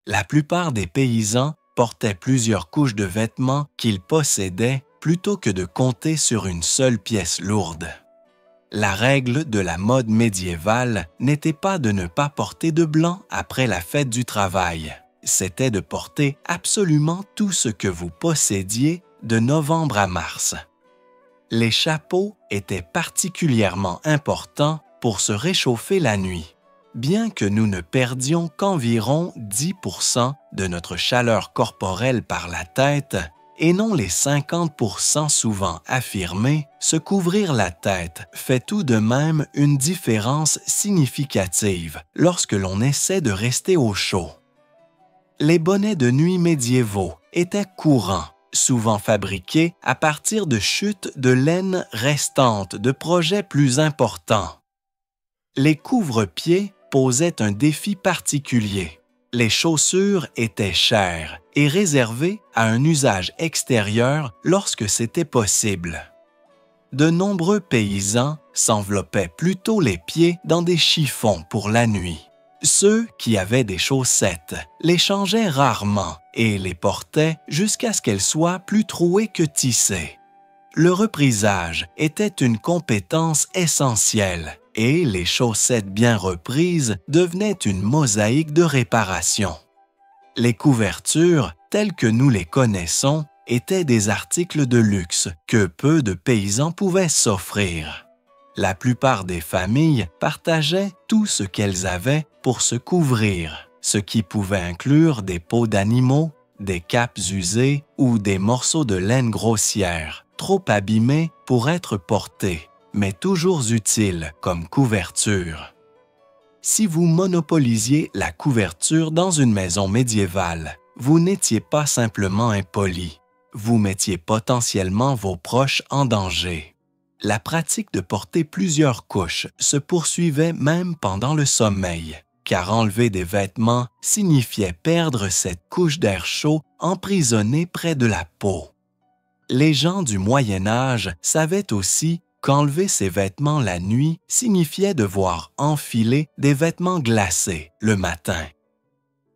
La plupart des paysans portaient plusieurs couches de vêtements qu'ils possédaient plutôt que de compter sur une seule pièce lourde. La règle de la mode médiévale n'était pas de ne pas porter de blanc après la fête du travail. C'était de porter absolument tout ce que vous possédiez de novembre à mars. Les chapeaux étaient particulièrement importants pour se réchauffer la nuit. Bien que nous ne perdions qu'environ 10% de notre chaleur corporelle par la tête, et non les 50% souvent affirmés, se couvrir la tête fait tout de même une différence significative lorsque l'on essaie de rester au chaud. Les bonnets de nuit médiévaux étaient courants, souvent fabriqués à partir de chutes de laine restantes de projets plus importants. Les couvre-pieds posaient un défi particulier. Les chaussures étaient chères et réservées à un usage extérieur lorsque c'était possible. De nombreux paysans s'enveloppaient plutôt les pieds dans des chiffons pour la nuit. Ceux qui avaient des chaussettes les changeaient rarement et les portaient jusqu'à ce qu'elles soient plus trouées que tissées. Le reprisage était une compétence essentielle et les chaussettes bien reprises devenaient une mosaïque de réparation. Les couvertures, telles que nous les connaissons, étaient des articles de luxe que peu de paysans pouvaient s'offrir. La plupart des familles partageaient tout ce qu'elles avaient pour se couvrir, ce qui pouvait inclure des peaux d'animaux, des capes usées ou des morceaux de laine grossière, trop abîmés pour être portés, mais toujours utiles comme couverture. Si vous monopolisiez la couverture dans une maison médiévale, vous n'étiez pas simplement impoli, vous mettiez potentiellement vos proches en danger. La pratique de porter plusieurs couches se poursuivait même pendant le sommeil, car enlever des vêtements signifiait perdre cette couche d'air chaud emprisonnée près de la peau. Les gens du Moyen Âge savaient aussi qu'enlever ses vêtements la nuit signifiait devoir enfiler des vêtements glacés le matin.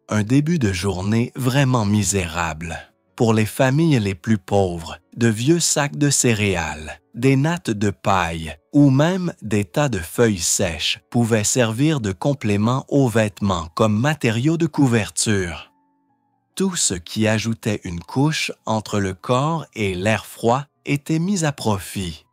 Un début de journée vraiment misérable. Pour les familles les plus pauvres, de vieux sacs de céréales, des nattes de paille ou même des tas de feuilles sèches pouvaient servir de complément aux vêtements comme matériaux de couverture. Tout ce qui ajoutait une couche entre le corps et l'air froid était mis à profit.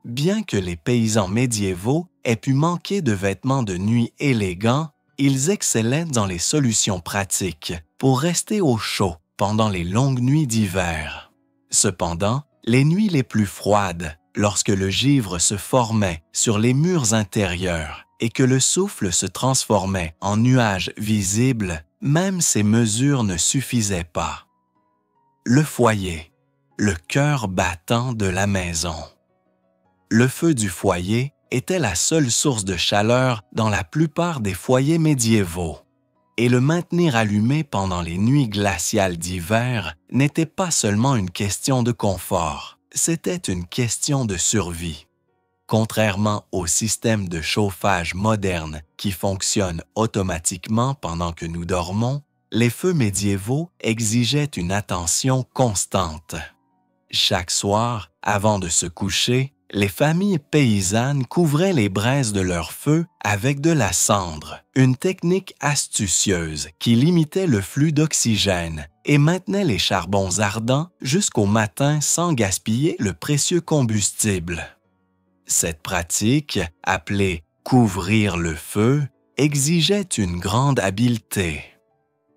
Bien que les paysans médiévaux aient pu manquer de vêtements de nuit élégants, ils excellaient dans les solutions pratiques pour rester au chaud pendant les longues nuits d'hiver. Cependant, les nuits les plus froides, lorsque le givre se formait sur les murs intérieurs et que le souffle se transformait en nuages visibles, même ces mesures ne suffisaient pas. Le foyer, le cœur battant de la maison. Le feu du foyer était la seule source de chaleur dans la plupart des foyers médiévaux. Et le maintenir allumé pendant les nuits glaciales d'hiver n'était pas seulement une question de confort, c'était une question de survie. Contrairement au système de chauffage moderne qui fonctionne automatiquement pendant que nous dormons, les feux médiévaux exigeaient une attention constante. Chaque soir, avant de se coucher, les familles paysannes couvraient les braises de leur feu avec de la cendre, une technique astucieuse qui limitait le flux d'oxygène et maintenait les charbons ardents jusqu'au matin sans gaspiller le précieux combustible. Cette pratique, appelée « couvrir le feu », exigeait une grande habileté.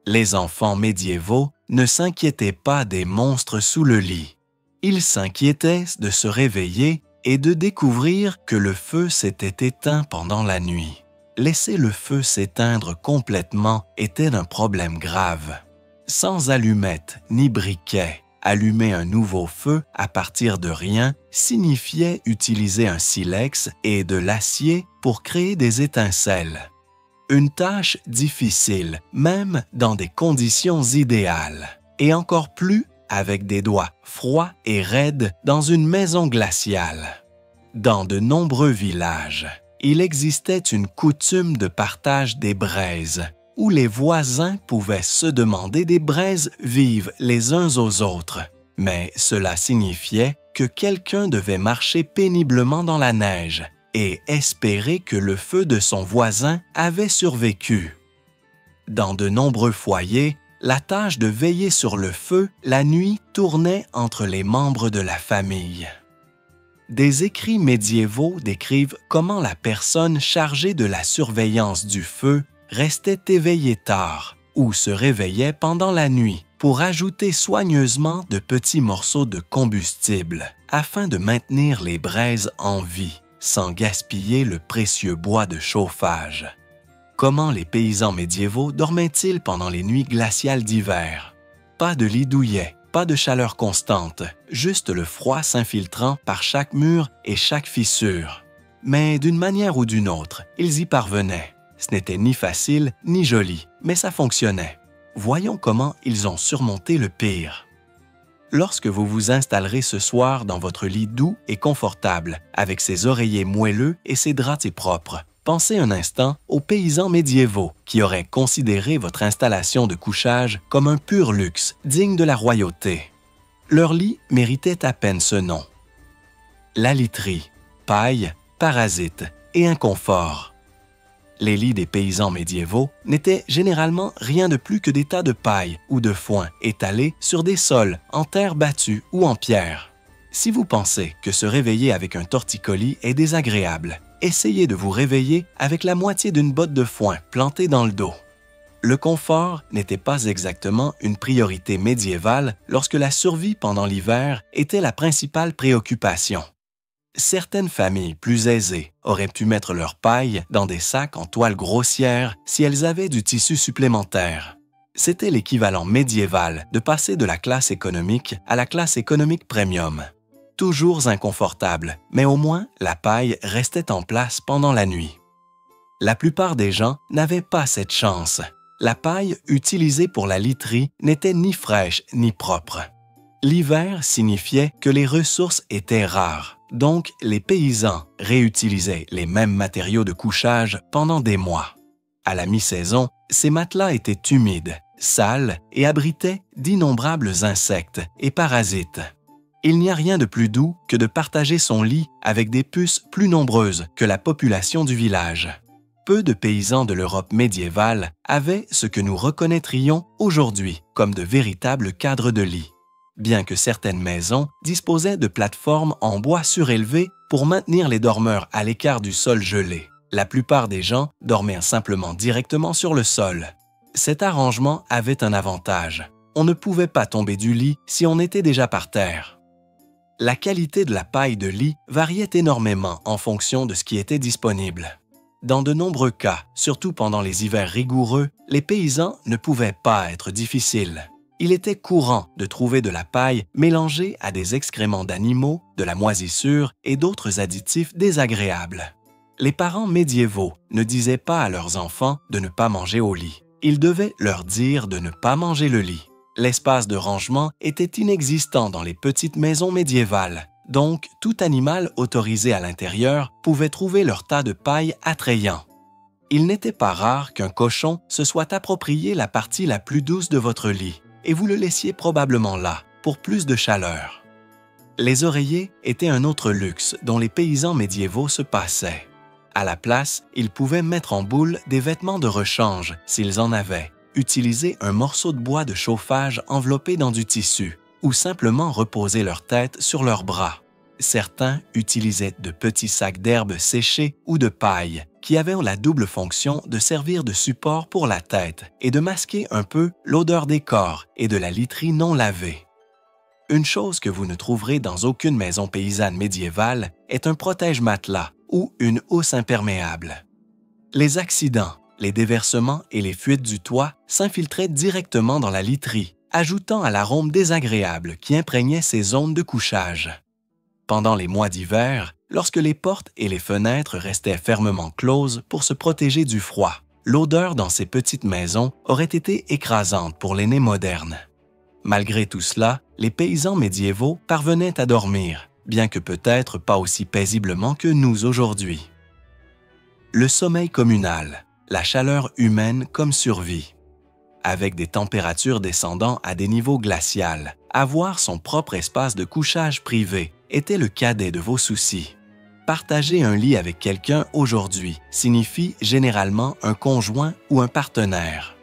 Les enfants médiévaux ne s'inquiétaient pas des monstres sous le lit. Ils s'inquiétaient de se réveiller et de découvrir que le feu s'était éteint pendant la nuit. Laisser le feu s'éteindre complètement était un problème grave. Sans allumettes ni briquets, allumer un nouveau feu à partir de rien signifiait utiliser un silex et de l'acier pour créer des étincelles. Une tâche difficile, même dans des conditions idéales, et encore plus avec des doigts froids et raides dans une maison glaciale. Dans de nombreux villages, il existait une coutume de partage des braises, où les voisins pouvaient se demander des braises vives les uns aux autres. Mais cela signifiait que quelqu'un devait marcher péniblement dans la neige et espérer que le feu de son voisin avait survécu. Dans de nombreux foyers, la tâche de veiller sur le feu la nuit tournait entre les membres de la famille. Des écrits médiévaux décrivent comment la personne chargée de la surveillance du feu restait éveillée tard ou se réveillait pendant la nuit pour ajouter soigneusement de petits morceaux de combustible afin de maintenir les braises en vie sans gaspiller le précieux bois de chauffage. Comment les paysans médiévaux dormaient-ils pendant les nuits glaciales d'hiver? Pas de lit douillet, pas de chaleur constante, juste le froid s'infiltrant par chaque mur et chaque fissure. Mais d'une manière ou d'une autre, ils y parvenaient. Ce n'était ni facile ni joli, mais ça fonctionnait. Voyons comment ils ont surmonté le pire. Lorsque vous vous installerez ce soir dans votre lit doux et confortable, avec ses oreillers moelleux et ses draps propres, pensez un instant aux paysans médiévaux qui auraient considéré votre installation de couchage comme un pur luxe, digne de la royauté. Leur lit méritait à peine ce nom. La literie, paille, parasite et inconfort. Les lits des paysans médiévaux n'étaient généralement rien de plus que des tas de paille ou de foin étalés sur des sols en terre battue ou en pierre. Si vous pensez que se réveiller avec un torticolis est désagréable, essayez de vous réveiller avec la moitié d'une botte de foin plantée dans le dos. Le confort n'était pas exactement une priorité médiévale lorsque la survie pendant l'hiver était la principale préoccupation. Certaines familles plus aisées auraient pu mettre leur paille dans des sacs en toile grossière si elles avaient du tissu supplémentaire. C'était l'équivalent médiéval de passer de la classe économique à la classe économique premium. Toujours inconfortable, mais au moins la paille restait en place pendant la nuit. La plupart des gens n'avaient pas cette chance. La paille utilisée pour la literie n'était ni fraîche ni propre. L'hiver signifiait que les ressources étaient rares, donc les paysans réutilisaient les mêmes matériaux de couchage pendant des mois. À la mi-saison, ces matelas étaient humides, sales et abritaient d'innombrables insectes et parasites. Il n'y a rien de plus doux que de partager son lit avec des puces plus nombreuses que la population du village. Peu de paysans de l'Europe médiévale avaient ce que nous reconnaîtrions aujourd'hui comme de véritables cadres de lit. Bien que certaines maisons disposaient de plateformes en bois surélevé pour maintenir les dormeurs à l'écart du sol gelé, la plupart des gens dormaient simplement directement sur le sol. Cet arrangement avait un avantage. On ne pouvait pas tomber du lit si on était déjà par terre. La qualité de la paille de lit variait énormément en fonction de ce qui était disponible. Dans de nombreux cas, surtout pendant les hivers rigoureux, les paysans ne pouvaient pas être difficiles. Il était courant de trouver de la paille mélangée à des excréments d'animaux, de la moisissure et d'autres additifs désagréables. Les parents médiévaux ne disaient pas à leurs enfants de ne pas manger au lit. Ils devaient leur dire de ne pas manger le lit. L'espace de rangement était inexistant dans les petites maisons médiévales, donc tout animal autorisé à l'intérieur pouvait trouver leur tas de paille attrayant. Il n'était pas rare qu'un cochon se soit approprié la partie la plus douce de votre lit, et vous le laissiez probablement là, pour plus de chaleur. Les oreillers étaient un autre luxe dont les paysans médiévaux se passaient. À la place, ils pouvaient mettre en boule des vêtements de rechange s'ils en avaient, utiliser un morceau de bois de chauffage enveloppé dans du tissu, ou simplement reposer leur tête sur leurs bras. Certains utilisaient de petits sacs d'herbes séchées ou de paille, qui avaient la double fonction de servir de support pour la tête et de masquer un peu l'odeur des corps et de la literie non lavée. Une chose que vous ne trouverez dans aucune maison paysanne médiévale est un protège-matelas ou une housse imperméable. Les accidents, les déversements et les fuites du toit s'infiltraient directement dans la literie, ajoutant à l'arôme désagréable qui imprégnait ces zones de couchage. Pendant les mois d'hiver, lorsque les portes et les fenêtres restaient fermement closes pour se protéger du froid, l'odeur dans ces petites maisons aurait été écrasante pour les nés modernes. Malgré tout cela, les paysans médiévaux parvenaient à dormir, bien que peut-être pas aussi paisiblement que nous aujourd'hui. Le sommeil communal. la chaleur humaine comme survie. Avec des températures descendant à des niveaux glaciaux, avoir son propre espace de couchage privé était le cadet de vos soucis. Partager un lit avec quelqu'un aujourd'hui signifie généralement un conjoint ou un partenaire.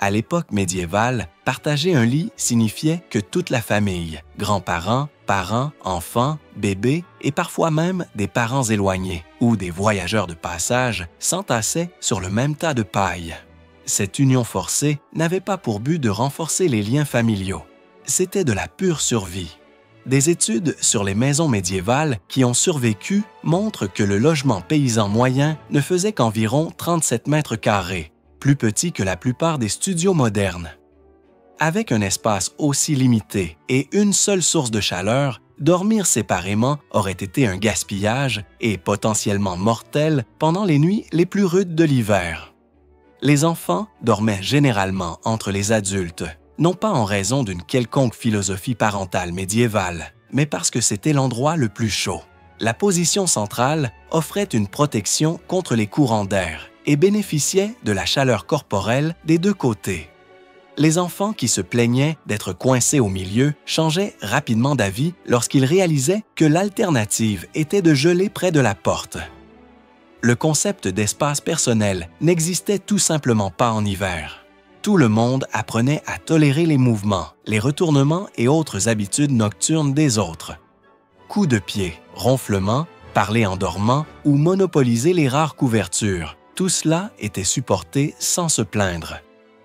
À l'époque médiévale, partager un lit signifiait que toute la famille, grands-parents, parents, enfants, bébés et parfois même des parents éloignés ou des voyageurs de passage s'entassaient sur le même tas de paille. Cette union forcée n'avait pas pour but de renforcer les liens familiaux. C'était de la pure survie. Des études sur les maisons médiévales qui ont survécu montrent que le logement paysan moyen ne faisait qu'environ 37 mètres carrés, plus petit que la plupart des studios modernes. Avec un espace aussi limité et une seule source de chaleur, dormir séparément aurait été un gaspillage et potentiellement mortel pendant les nuits les plus rudes de l'hiver. Les enfants dormaient généralement entre les adultes, non pas en raison d'une quelconque philosophie parentale médiévale, mais parce que c'était l'endroit le plus chaud. La position centrale offrait une protection contre les courants d'air et bénéficiait de la chaleur corporelle des deux côtés. Les enfants qui se plaignaient d'être coincés au milieu changeaient rapidement d'avis lorsqu'ils réalisaient que l'alternative était de geler près de la porte. Le concept d'espace personnel n'existait tout simplement pas en hiver. Tout le monde apprenait à tolérer les mouvements, les retournements et autres habitudes nocturnes des autres. Coups de pied, ronflements, parler en dormant ou monopoliser les rares couvertures, tout cela était supporté sans se plaindre.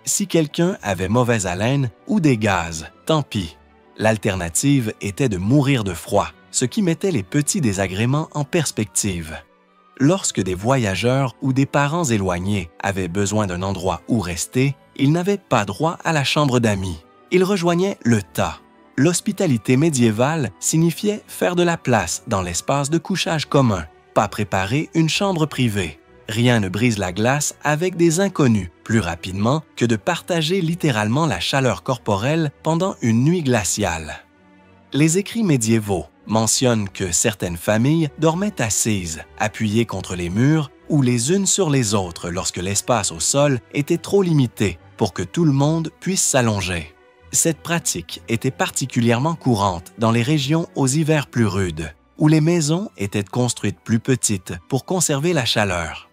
Si quelqu'un avait mauvaise haleine ou des gaz, tant pis. L'alternative était de mourir de froid, ce qui mettait les petits désagréments en perspective. Lorsque des voyageurs ou des parents éloignés avaient besoin d'un endroit où rester, ils n'avaient pas droit à la chambre d'amis. Ils rejoignaient le tas. L'hospitalité médiévale signifiait faire de la place dans l'espace de couchage commun, pas préparer une chambre privée. Rien ne brise la glace avec des inconnus plus rapidement que de partager littéralement la chaleur corporelle pendant une nuit glaciale. Les écrits médiévaux mentionnent que certaines familles dormaient assises, appuyées contre les murs ou les unes sur les autres lorsque l'espace au sol était trop limité pour que tout le monde puisse s'allonger. Cette pratique était particulièrement courante dans les régions aux hivers plus rudes, où les maisons étaient construites plus petites pour conserver la chaleur.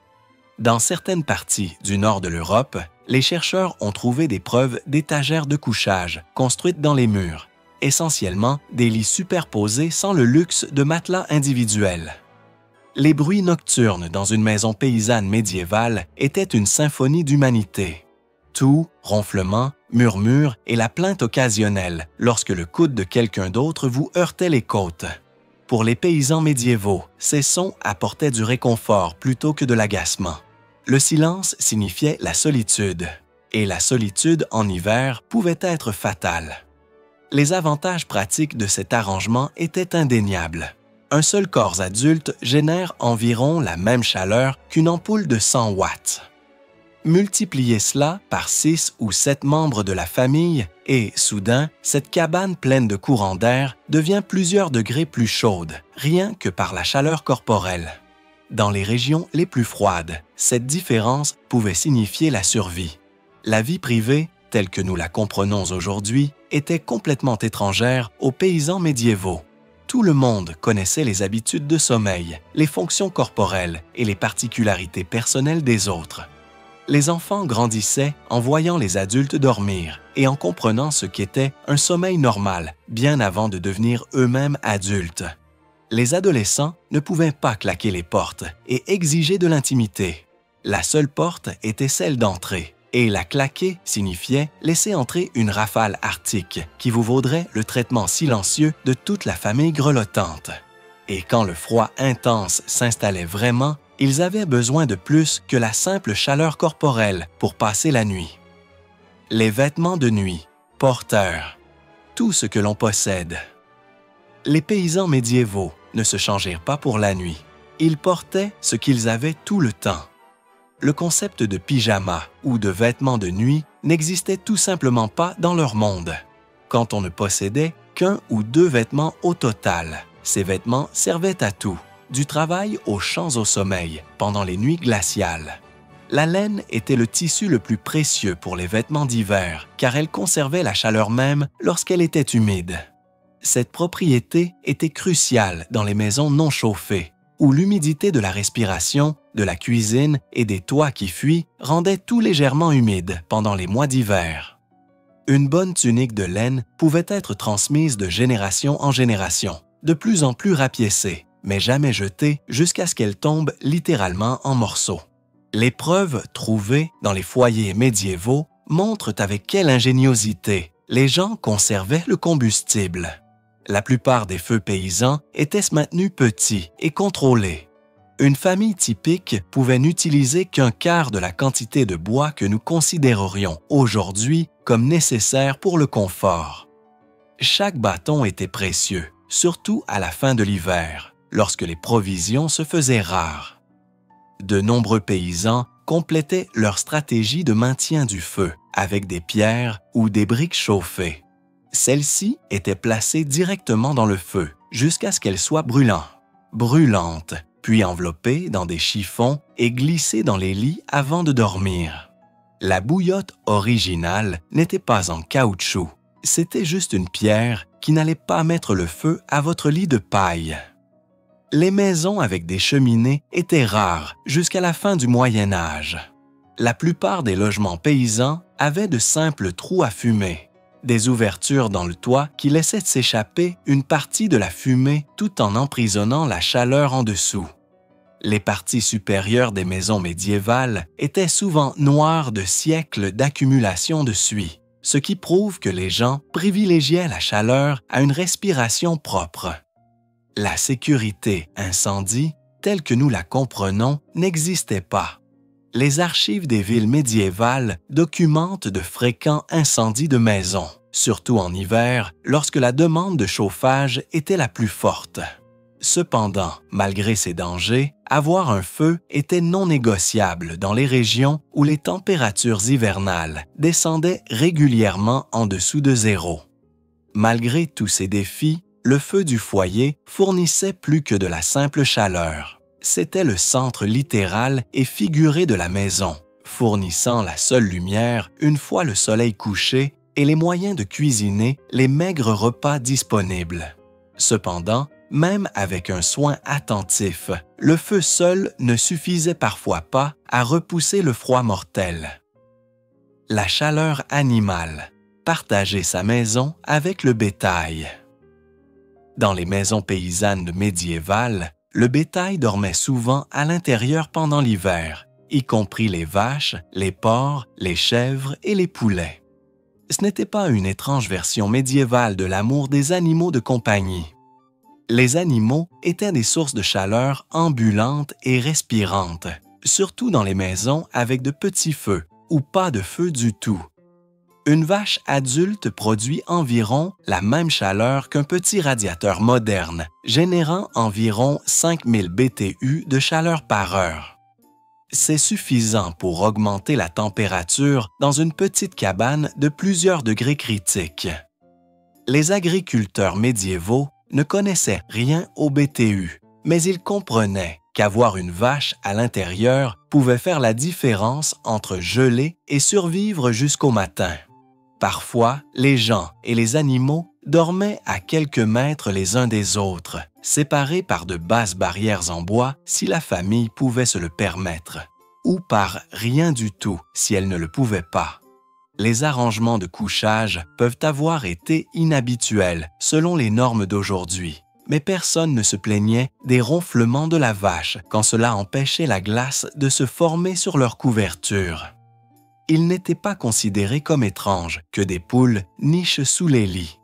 Dans certaines parties du nord de l'Europe, les chercheurs ont trouvé des preuves d'étagères de couchage construites dans les murs, essentiellement des lits superposés sans le luxe de matelas individuels. Les bruits nocturnes dans une maison paysanne médiévale étaient une symphonie d'humanité. Tout, ronflement, murmure et la plainte occasionnelle lorsque le coude de quelqu'un d'autre vous heurtait les côtes. Pour les paysans médiévaux, ces sons apportaient du réconfort plutôt que de l'agacement. Le silence signifiait la solitude, et la solitude en hiver pouvait être fatale. Les avantages pratiques de cet arrangement étaient indéniables. Un seul corps adulte génère environ la même chaleur qu'une ampoule de 100 watts. Multipliez cela par 6 ou 7 membres de la famille et, soudain, cette cabane pleine de courants d'air devient plusieurs degrés plus chaude, rien que par la chaleur corporelle. Dans les régions les plus froides, cette différence pouvait signifier la survie. La vie privée, telle que nous la comprenons aujourd'hui, était complètement étrangère aux paysans médiévaux. Tout le monde connaissait les habitudes de sommeil, les fonctions corporelles et les particularités personnelles des autres. Les enfants grandissaient en voyant les adultes dormir et en comprenant ce qu'était un sommeil normal bien avant de devenir eux-mêmes adultes. Les adolescents ne pouvaient pas claquer les portes et exiger de l'intimité. La seule porte était celle d'entrée, et la claquer signifiait laisser entrer une rafale arctique qui vous vaudrait le traitement silencieux de toute la famille grelottante. Et quand le froid intense s'installait vraiment, ils avaient besoin de plus que la simple chaleur corporelle pour passer la nuit. Les vêtements de nuit, porteurs, tout ce que l'on possède. Les paysans médiévaux ne se changèrent pas pour la nuit. Ils portaient ce qu'ils avaient tout le temps. Le concept de pyjama ou de vêtements de nuit n'existait tout simplement pas dans leur monde. Quand on ne possédait qu'un ou deux vêtements au total, ces vêtements servaient à tout, du travail aux champs au sommeil pendant les nuits glaciales. La laine était le tissu le plus précieux pour les vêtements d'hiver, car elle conservait la chaleur même lorsqu'elle était humide. Cette propriété était cruciale dans les maisons non chauffées, où l'humidité de la respiration, de la cuisine et des toits qui fuient rendait tout légèrement humide pendant les mois d'hiver. Une bonne tunique de laine pouvait être transmise de génération en génération, de plus en plus rapiécée, mais jamais jetée jusqu'à ce qu'elle tombe littéralement en morceaux. Les preuves trouvées dans les foyers médiévaux montrent avec quelle ingéniosité les gens conservaient le combustible. La plupart des feux paysans étaient maintenus petits et contrôlés. Une famille typique pouvait n'utiliser qu'un quart de la quantité de bois que nous considérerions aujourd'hui comme nécessaire pour le confort. Chaque bâton était précieux, surtout à la fin de l'hiver, lorsque les provisions se faisaient rares. De nombreux paysans complétaient leur stratégie de maintien du feu avec des pierres ou des briques chauffées. Celles-ci étaient placées directement dans le feu jusqu'à ce qu'elles soient brûlantes, puis enveloppées dans des chiffons et glissées dans les lits avant de dormir. La bouillotte originale n'était pas en caoutchouc, c'était juste une pierre qui n'allait pas mettre le feu à votre lit de paille. Les maisons avec des cheminées étaient rares jusqu'à la fin du Moyen Âge. La plupart des logements paysans avaient de simples trous à fumée, des ouvertures dans le toit qui laissaient s'échapper une partie de la fumée tout en emprisonnant la chaleur en dessous. Les parties supérieures des maisons médiévales étaient souvent noires de siècles d'accumulation de suie, ce qui prouve que les gens privilégiaient la chaleur à une respiration propre. La sécurité incendie, telle que nous la comprenons, n'existait pas. Les archives des villes médiévales documentent de fréquents incendies de maisons, surtout en hiver, lorsque la demande de chauffage était la plus forte. Cependant, malgré ces dangers, avoir un feu était non négociable dans les régions où les températures hivernales descendaient régulièrement en dessous de zéro. Malgré tous ces défis, le feu du foyer fournissait plus que de la simple chaleur. C'était le centre littéral et figuré de la maison, fournissant la seule lumière une fois le soleil couché et les moyens de cuisiner les maigres repas disponibles. Cependant, même avec un soin attentif, le feu seul ne suffisait parfois pas à repousser le froid mortel. La chaleur animale, partager sa maison avec le bétail. Dans les maisons paysannes médiévales, le bétail dormait souvent à l'intérieur pendant l'hiver, y compris les vaches, les porcs, les chèvres et les poulets. Ce n'était pas une étrange version médiévale de l'amour des animaux de compagnie. Les animaux étaient des sources de chaleur ambulantes et respirantes, surtout dans les maisons avec de petits feux ou pas de feu du tout. Une vache adulte produit environ la même chaleur qu'un petit radiateur moderne, générant environ 5000 BTU de chaleur par heure. C'est suffisant pour augmenter la température dans une petite cabane de plusieurs degrés critiques. Les agriculteurs médiévaux ne connaissaient rien au BTU, mais ils comprenaient qu'avoir une vache à l'intérieur pouvait faire la différence entre geler et survivre jusqu'au matin. Parfois, les gens et les animaux dormaient à quelques mètres les uns des autres, séparés par de basses barrières en bois si la famille pouvait se le permettre, ou par rien du tout si elle ne le pouvait pas. Les arrangements de couchage peuvent avoir été inhabituels selon les normes d'aujourd'hui, mais personne ne se plaignait des ronflements de la vache quand cela empêchait la glace de se former sur leur couverture. Il n'était pas considéré comme étrange que des poules nichent sous les lits.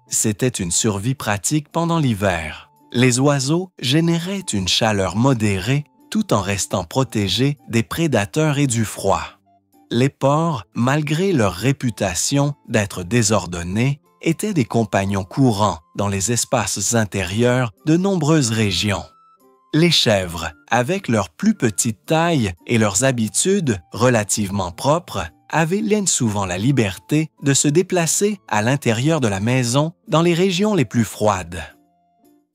C'était une survie pratique pendant l'hiver. Les oiseaux généraient une chaleur modérée tout en restant protégés des prédateurs et du froid. Les porcs, malgré leur réputation d'être désordonnés, étaient des compagnons courants dans les espaces intérieurs de nombreuses régions. Les chèvres, avec leur plus petite taille et leurs habitudes relativement propres, avaient souvent la liberté de se déplacer à l'intérieur de la maison dans les régions les plus froides.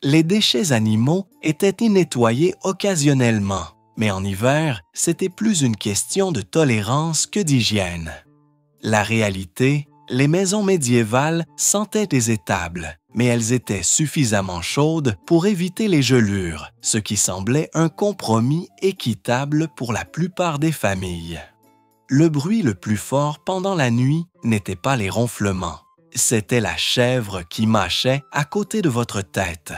Les déchets animaux étaient y nettoyés occasionnellement, mais en hiver, c'était plus une question de tolérance que d'hygiène. La réalité, les maisons médiévales sentaient des étables, mais elles étaient suffisamment chaudes pour éviter les gelures, ce qui semblait un compromis équitable pour la plupart des familles. Le bruit le plus fort pendant la nuit n'était pas les ronflements, c'était la chèvre qui mâchait à côté de votre tête.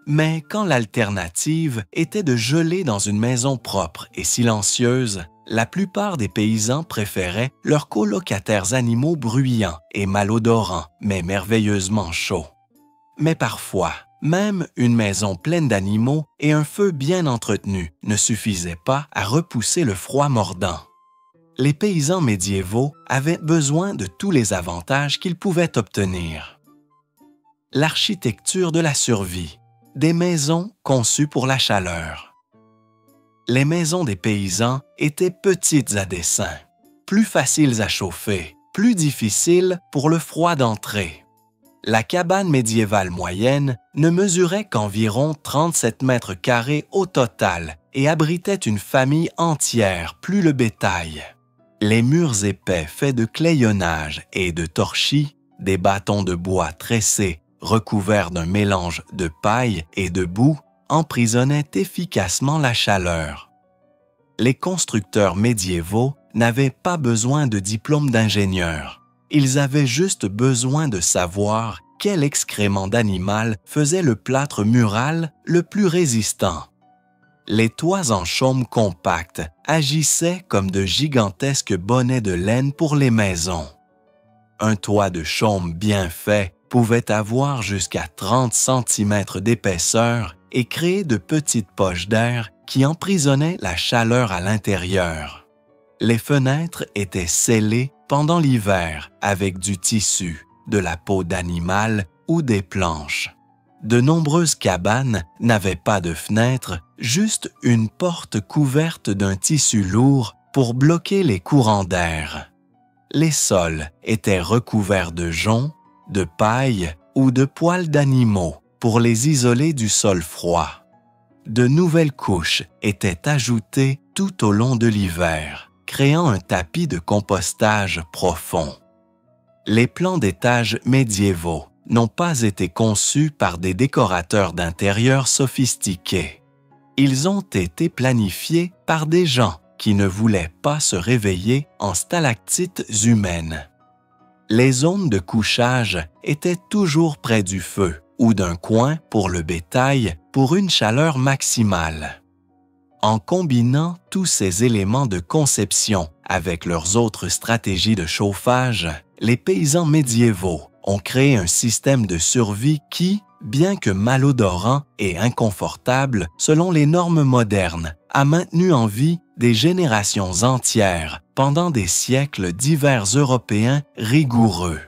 Mais quand l'alternative était de geler dans une maison propre et silencieuse, la plupart des paysans préféraient leurs colocataires animaux bruyants et malodorants, mais merveilleusement chauds. Mais parfois, même une maison pleine d'animaux et un feu bien entretenu ne suffisaient pas à repousser le froid mordant. Les paysans médiévaux avaient besoin de tous les avantages qu'ils pouvaient obtenir. L'architecture de la survie, des maisons conçues pour la chaleur. Les maisons des paysans étaient petites à dessein, plus faciles à chauffer, plus difficiles pour le froid d'entrer. La cabane médiévale moyenne ne mesurait qu'environ 37 mètres carrés au total et abritait une famille entière, plus le bétail. Les murs épais faits de clayonnage et de torchis, des bâtons de bois tressés recouverts d'un mélange de paille et de boue, emprisonnaient efficacement la chaleur. Les constructeurs médiévaux n'avaient pas besoin de diplôme d'ingénieur. Ils avaient juste besoin de savoir quel excrément d'animal faisait le plâtre mural le plus résistant. Les toits en chaume compacte agissaient comme de gigantesques bonnets de laine pour les maisons. Un toit de chaume bien fait pouvait avoir jusqu'à 30 cm d'épaisseur et créer de petites poches d'air qui emprisonnaient la chaleur à l'intérieur. Les fenêtres étaient scellées pendant l'hiver avec du tissu, de la peau d'animal ou des planches. De nombreuses cabanes n'avaient pas de fenêtres, juste une porte couverte d'un tissu lourd pour bloquer les courants d'air. Les sols étaient recouverts de joncs, de paille ou de poils d'animaux pour les isoler du sol froid. De nouvelles couches étaient ajoutées tout au long de l'hiver, créant un tapis de compostage profond. Les plans d'étages médiévaux n'ont pas été conçus par des décorateurs d'intérieur sophistiqués. Ils ont été planifiés par des gens qui ne voulaient pas se réveiller en stalactites humaines. Les zones de couchage étaient toujours près du feu ou d'un coin pour le bétail pour une chaleur maximale. En combinant tous ces éléments de conception avec leurs autres stratégies de chauffage, les paysans médiévaux ont créé un système de survie qui, bien que malodorant et inconfortable selon les normes modernes, a maintenu en vie des générations entières pendant des siècles d'hivers européens rigoureux.